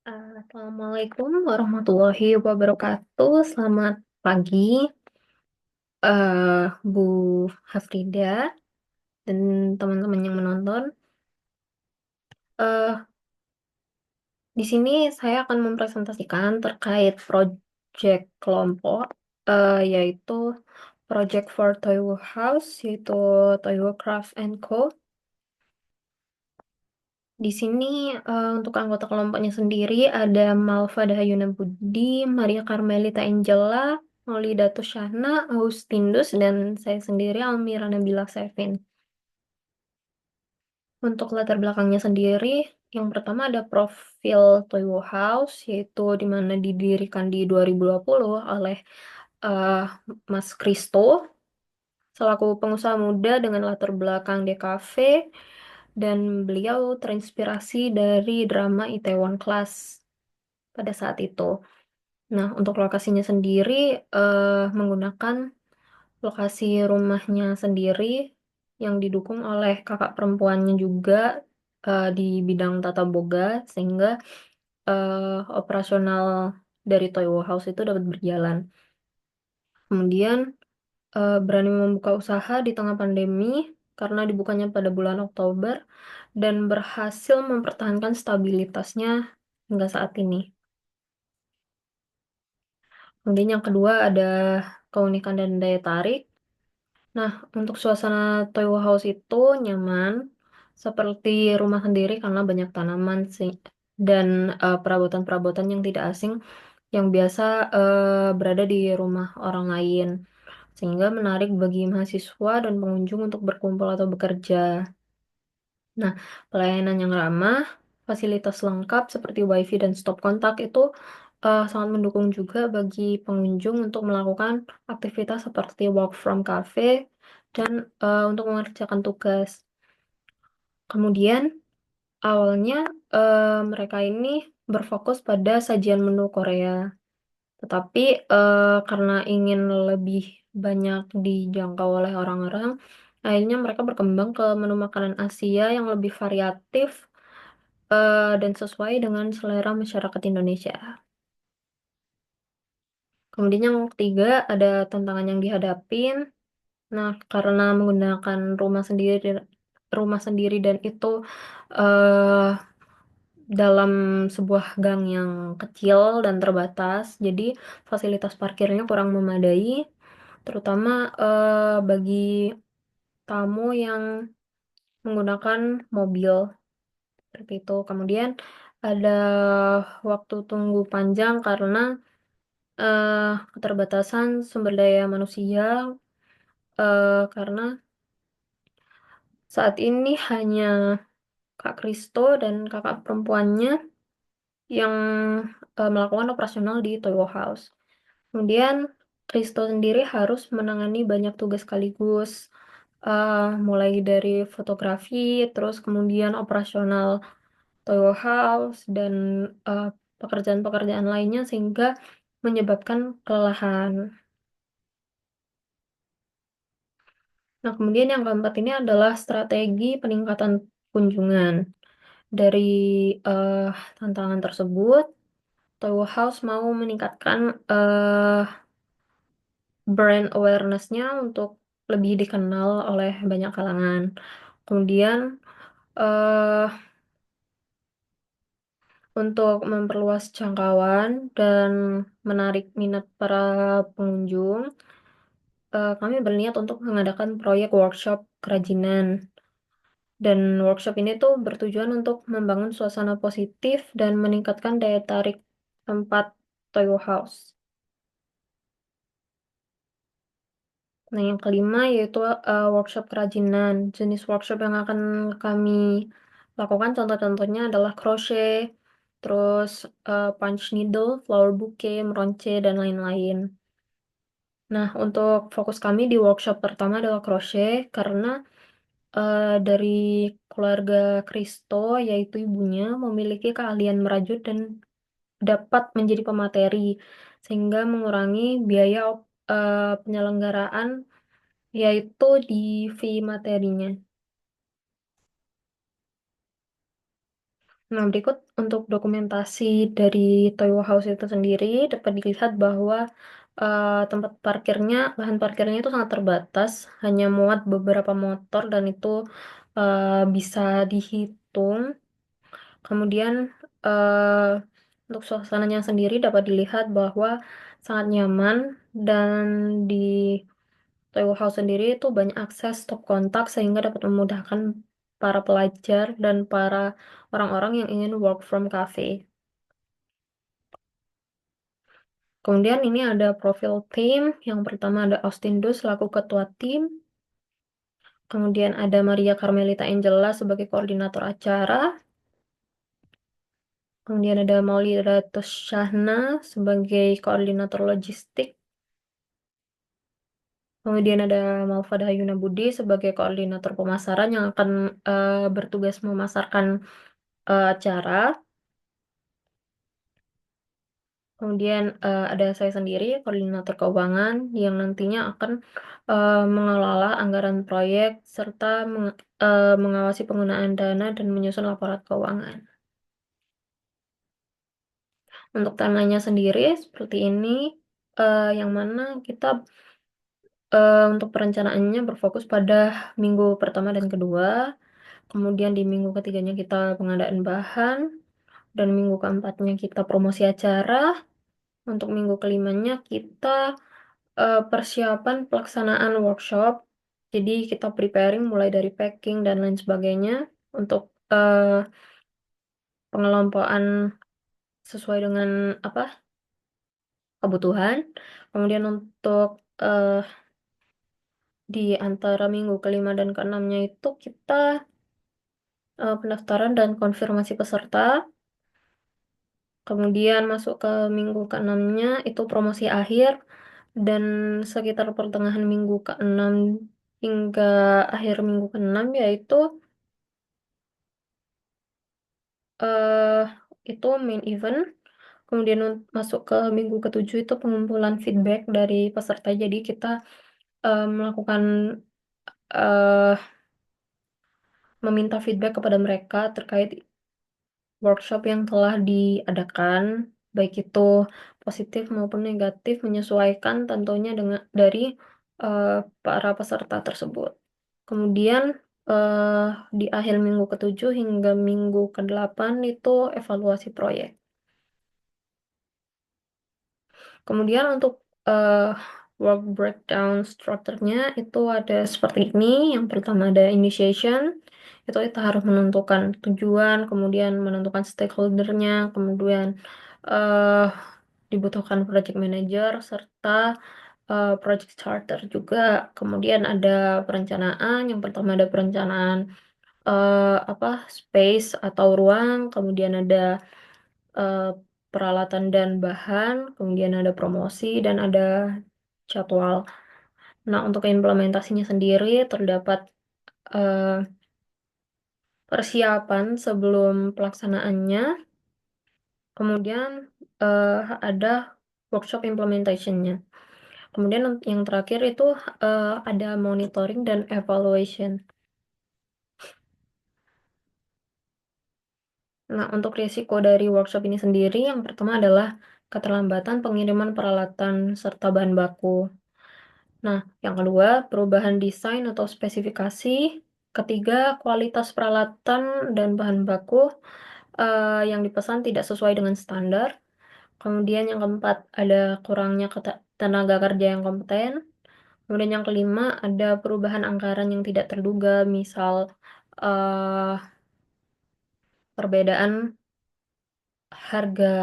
Assalamualaikum warahmatullahi wabarakatuh. Selamat pagi, Bu Hafrida dan teman-teman yang menonton. Eh, di sini saya akan mempresentasikan terkait proyek kelompok, yaitu Project for Toiwo House, yaitu Toiwo Craft and Co. Di sini untuk anggota kelompoknya sendiri ada Malva Dahayuna Budi, Maria Carmelita Angela, Maulida Tusyana, Augustinus, dan saya sendiri Almira Nabila Sevin. Untuk latar belakangnya sendiri, yang pertama ada profil Toiwo House, yaitu di mana didirikan di 2020 oleh eh, Mas Kristo, selaku pengusaha muda dengan latar belakang DKV, dan beliau terinspirasi dari drama Itaewon Class pada saat itu. Nah, untuk lokasinya sendiri menggunakan lokasi rumahnya sendiri yang didukung oleh kakak perempuannya juga di bidang tata boga sehingga operasional dari Toiwo House itu dapat berjalan. Kemudian berani membuka usaha di tengah pandemi karena dibukanya pada bulan Oktober dan berhasil mempertahankan stabilitasnya hingga saat ini. Kemudian yang kedua ada keunikan dan daya tarik. Nah, untuk suasana Toiwo House itu nyaman, seperti rumah sendiri karena banyak tanaman sih dan perabotan-perabotan yang tidak asing yang biasa berada di rumah orang lain, sehingga menarik bagi mahasiswa dan pengunjung untuk berkumpul atau bekerja. Nah, pelayanan yang ramah, fasilitas lengkap seperti WiFi dan stop kontak itu sangat mendukung juga bagi pengunjung untuk melakukan aktivitas seperti work from cafe dan untuk mengerjakan tugas. Kemudian, awalnya mereka ini berfokus pada sajian menu Korea, tetapi karena ingin lebih banyak dijangkau oleh orang-orang, akhirnya mereka berkembang ke menu makanan Asia yang lebih variatif dan sesuai dengan selera masyarakat Indonesia. Kemudian yang ketiga ada tantangan yang dihadapin. Nah, karena menggunakan rumah sendiri dan itu eh, dalam sebuah gang yang kecil dan terbatas, jadi fasilitas parkirnya kurang memadai, terutama bagi tamu yang menggunakan mobil seperti itu. Kemudian ada waktu tunggu panjang karena keterbatasan sumber daya manusia, karena saat ini hanya Kak Kristo dan kakak perempuannya yang melakukan operasional di Toyo House. Kemudian Kristo sendiri harus menangani banyak tugas sekaligus, mulai dari fotografi, terus kemudian operasional Toyo House dan eh, pekerjaan-pekerjaan lainnya sehingga menyebabkan kelelahan. Nah, kemudian yang keempat ini adalah strategi peningkatan kunjungan. Dari eh, tantangan tersebut, Toyo House mau meningkatkan eh, brand awareness-nya untuk lebih dikenal oleh banyak kalangan. Kemudian eh, untuk memperluas jangkauan dan menarik minat para pengunjung, kami berniat untuk mengadakan proyek workshop kerajinan. Dan workshop ini tuh bertujuan untuk membangun suasana positif dan meningkatkan daya tarik tempat Toyo House. Nah, yang kelima yaitu workshop kerajinan. Jenis workshop yang akan kami lakukan contoh-contohnya adalah crochet, terus punch needle, flower bouquet, meronce, dan lain-lain. Nah, untuk fokus kami di workshop pertama adalah crochet karena dari keluarga Kristo, yaitu ibunya, memiliki keahlian merajut dan dapat menjadi pemateri, sehingga mengurangi biaya penyelenggaraan, yaitu di fee materinya. Nah, berikut untuk dokumentasi dari Toyo House itu sendiri dapat dilihat bahwa tempat parkirnya, bahan parkirnya itu sangat terbatas, hanya muat beberapa motor dan itu bisa dihitung. Kemudian eh, untuk suasananya sendiri dapat dilihat bahwa sangat nyaman dan di Toyo House sendiri itu banyak akses stop kontak sehingga dapat memudahkan para pelajar dan para orang-orang yang ingin work from cafe. Kemudian ini ada profil tim. Yang pertama ada Austin Du selaku ketua tim. Kemudian ada Maria Carmelita Angela sebagai koordinator acara. Kemudian ada Maulida Tusyahna sebagai koordinator logistik. Kemudian ada Malvada Hayuna Budi sebagai koordinator pemasaran yang akan bertugas memasarkan acara. Kemudian ada saya sendiri, koordinator keuangan, yang nantinya akan mengelola anggaran proyek serta mengawasi penggunaan dana dan menyusun laporan keuangan. Untuk timeline-nya sendiri seperti ini, yang mana kita untuk perencanaannya berfokus pada minggu pertama dan kedua, kemudian di minggu ketiganya kita pengadaan bahan, dan minggu keempatnya kita promosi acara, untuk minggu kelimanya kita persiapan pelaksanaan workshop. Jadi kita preparing mulai dari packing dan lain sebagainya untuk pengelompokan sesuai dengan apa kebutuhan. Kemudian untuk eh, di antara minggu kelima dan keenamnya itu kita pendaftaran dan konfirmasi peserta. Kemudian masuk ke minggu keenamnya itu promosi akhir dan sekitar pertengahan minggu keenam hingga akhir minggu keenam yaitu eh itu main event. Kemudian masuk ke minggu ketujuh itu pengumpulan feedback dari peserta. Jadi kita melakukan eh meminta feedback kepada mereka terkait workshop yang telah diadakan, baik itu positif maupun negatif, menyesuaikan tentunya dengan dari eh, para peserta tersebut. Kemudian eh, di akhir minggu ketujuh hingga minggu kedelapan itu evaluasi proyek. Kemudian untuk eh, work breakdown strukturnya itu ada seperti ini. Yang pertama ada initiation, itu kita harus menentukan tujuan, kemudian menentukan stakeholdernya, kemudian eh, dibutuhkan project manager serta project charter juga. Kemudian ada perencanaan. Yang pertama ada perencanaan apa space atau ruang, kemudian ada eh, peralatan dan bahan, kemudian ada promosi dan ada jadwal. Nah, untuk implementasinya sendiri terdapat eh, persiapan sebelum pelaksanaannya, kemudian eh, ada workshop implementationnya. Kemudian yang terakhir itu ada monitoring dan evaluation. Nah, untuk risiko dari workshop ini sendiri, yang pertama adalah keterlambatan pengiriman peralatan serta bahan baku. Nah, yang kedua, perubahan desain atau spesifikasi. Ketiga, kualitas peralatan dan bahan baku yang dipesan tidak sesuai dengan standar. Kemudian yang keempat, ada kurangnya tenaga kerja yang kompeten. Kemudian yang kelima, ada perubahan anggaran yang tidak terduga, misal eh, perbedaan harga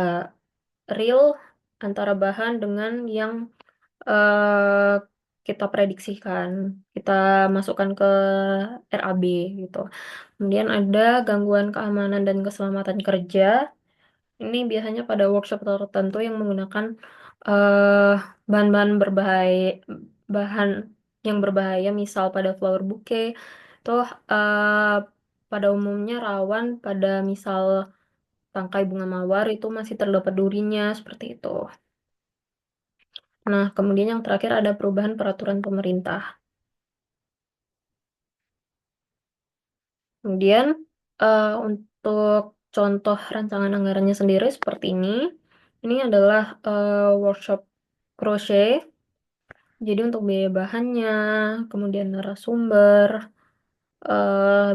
real antara bahan dengan yang eh, kita prediksikan, kita masukkan ke RAB gitu. Kemudian ada gangguan keamanan dan keselamatan kerja. Ini biasanya pada workshop tertentu yang menggunakan eh, bahan-bahan berbahaya, bahan yang berbahaya, misal pada flower bouquet, itu eh, pada umumnya rawan pada misal tangkai bunga mawar itu masih terdapat durinya seperti itu. Nah, kemudian yang terakhir ada perubahan peraturan pemerintah. Kemudian untuk contoh rancangan anggarannya sendiri seperti ini. Ini adalah, workshop crochet. Jadi untuk biaya bahannya, kemudian narasumber,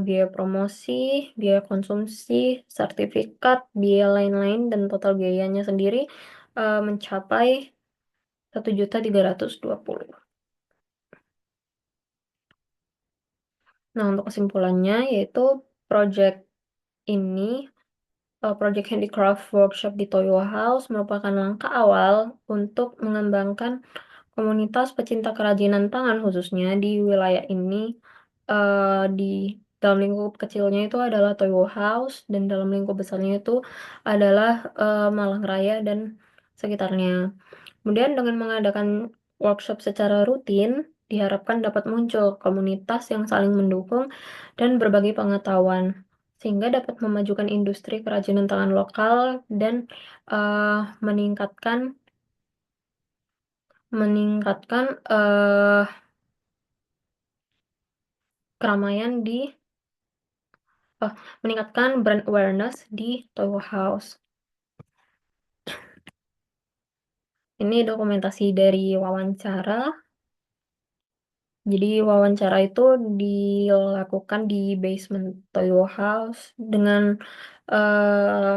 biaya promosi, biaya konsumsi, sertifikat, biaya lain-lain, dan total biayanya sendiri, mencapai 1.320.000. Nah, untuk kesimpulannya yaitu project ini, project handicraft workshop di Toyo House merupakan langkah awal untuk mengembangkan komunitas pecinta kerajinan tangan khususnya di wilayah ini, di dalam lingkup kecilnya itu adalah Toyo House dan dalam lingkup besarnya itu adalah, Malang Raya dan sekitarnya. Kemudian dengan mengadakan workshop secara rutin, diharapkan dapat muncul komunitas yang saling mendukung dan berbagi pengetahuan, sehingga dapat memajukan industri kerajinan tangan lokal dan, meningkatkan meningkatkan, keramaian di meningkatkan brand awareness di Toyo House. Ini dokumentasi dari wawancara. Jadi wawancara itu dilakukan di basement Toyo House dengan,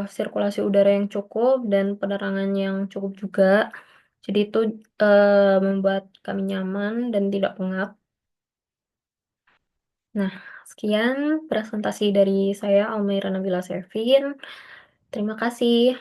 sirkulasi udara yang cukup dan penerangan yang cukup juga. Jadi itu, membuat kami nyaman dan tidak pengap. Nah, sekian presentasi dari saya, Almaira Nabila Sevin. Terima kasih.